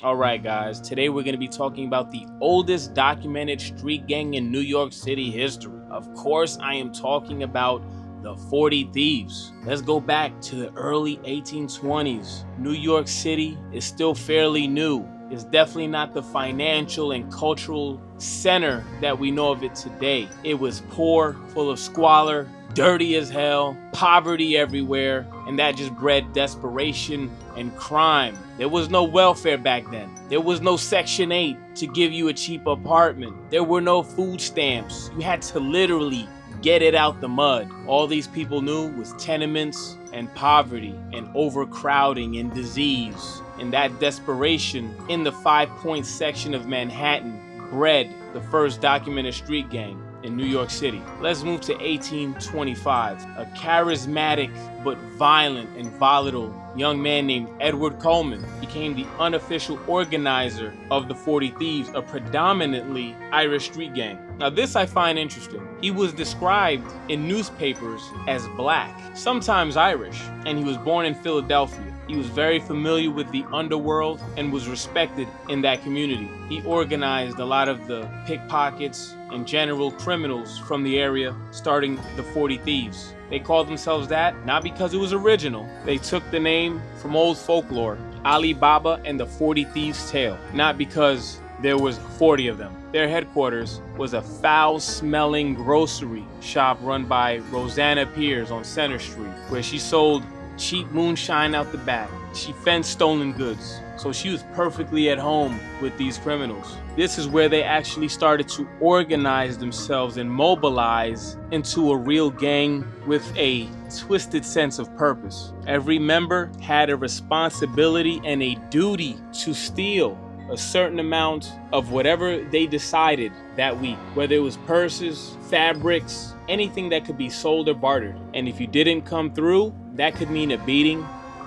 Alright guys, today we're going to be talking about the oldest documented street gang in New York City history. Of course, I am talking about the 40 Thieves. Let's go back to the early 1820s. New York City is still fairly new. It's definitely not the financial and cultural center that we know of it today. It was poor, full of squalor, dirty as hell, poverty everywhere, and that just bred desperation and crime. There was no welfare back then. There was no Section 8 to give you a cheap apartment. There were no food stamps. You had to literally get it out the mud. All these people knew was tenements and poverty and overcrowding and disease. And that desperation in the 5 Point section of Manhattan bred the first documented street gang in New York City. Let's move to 1825. A charismatic but violent and volatile young man named Edward Coleman became the unofficial organizer of the 40 Thieves, a predominantly Irish street gang. Now this I find interesting. He was described in newspapers as black, sometimes Irish, and he was born in Philadelphia. He was very familiar with the underworld and was respected in that community. He organized a lot of the pickpockets and general criminals from the area, starting the 40 Thieves. They called themselves that not because it was original. They took the name from old folklore, Ali Baba and the 40 Thieves' Tale, not because there was 40 of them. Their headquarters was a foul-smelling grocery shop run by Rosanna Piers on Center Street, where she sold cheap moonshine out the back. She fenced stolen goods, so she was perfectly at home with these criminals. This is where they actually started to organize themselves and mobilize into a real gang with a twisted sense of purpose. Every member had a responsibility and a duty to steal a certain amount of whatever they decided that week, whether it was purses, fabrics, anything that could be sold or bartered. And if you didn't come through, that could mean a beating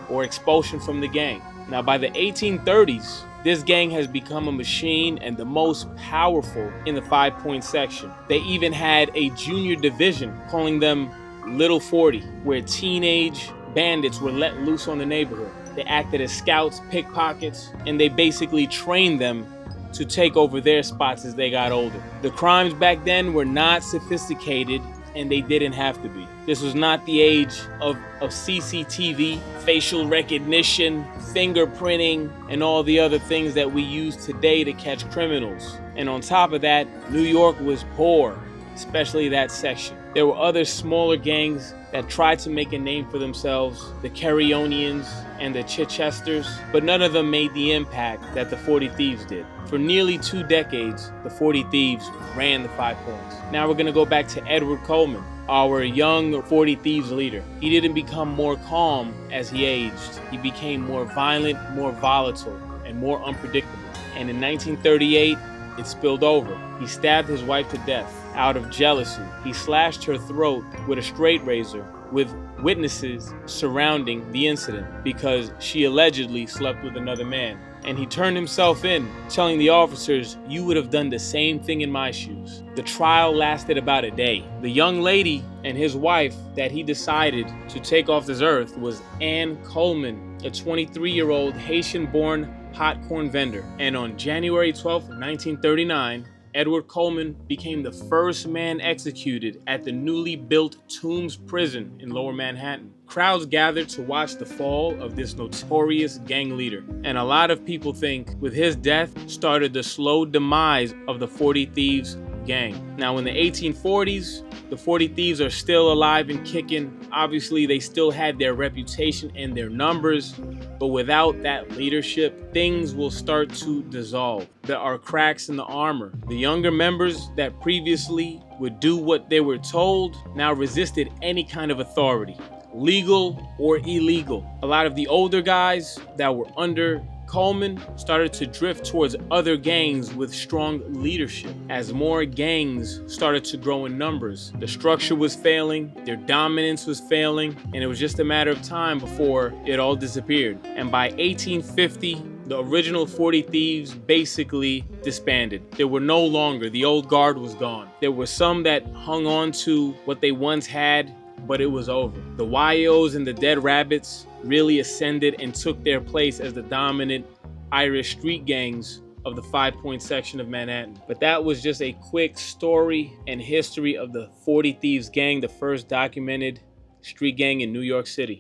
or expulsion from the gang. Now by the 1830s, this gang has become a machine and the most powerful in the 5 Point section. They even had a junior division, calling them Little 40, where teenage bandits were let loose on the neighborhood. They acted as scouts, pickpockets, and they basically trained them to take over their spots as they got older. The crimes back then were not sophisticated, and they didn't have to be. This was not the age of CCTV, facial recognition, fingerprinting, and all the other things that we use today to catch criminals. And on top of that, New York was poor, especially that section. There were other smaller gangs that tried to make a name for themselves, the Carryonians and the Chichesters, but none of them made the impact that the 40 Thieves did. For nearly 2 decades, the 40 Thieves ran the 5 Points. Now we're gonna go back to Edward Coleman, our young 40 Thieves leader. He didn't become more calm as he aged. He became more violent, more volatile, and more unpredictable. And in 1938, it spilled over. He stabbed his wife to death out of jealousy. He slashed her throat with a straight razor, with witnesses surrounding the incident because she allegedly slept with another man. And he turned himself in, telling the officers, "You would have done the same thing in my shoes." The trial lasted about a day. The young lady and his wife that he decided to take off this earth was Ann Coleman, a 23-year-old Haitian-born hot corn vendor. And on January 12, 1939, Edward Coleman became the first man executed at the newly built Tombs Prison in Lower Manhattan. Crowds gathered to watch the fall of this notorious gang leader. And a lot of people think with his death started the slow demise of the 40 Thieves gang. Now in the 1840s, the 40 Thieves are still alive and kicking. Obviously, they still had their reputation and their numbers, but without that leadership, things will start to dissolve. There are cracks in the armor. The younger members that previously would do what they were told now resisted any kind of authority, legal or illegal. A lot of the older guys that were under Coleman started to drift towards other gangs with strong leadership. As more gangs started to grow in numbers, the structure was failing, their dominance was failing, and it was just a matter of time before it all disappeared. And by 1850, the original 40 Thieves basically disbanded. They were no longer, the old guard was gone. There were some that hung on to what they once had, but it was over. The YOs and the Dead Rabbits really ascended and took their place as the dominant Irish street gangs of the Five Point section of Manhattan. But that was just a quick story and history of the 40 Thieves gang, the first documented street gang in New York City.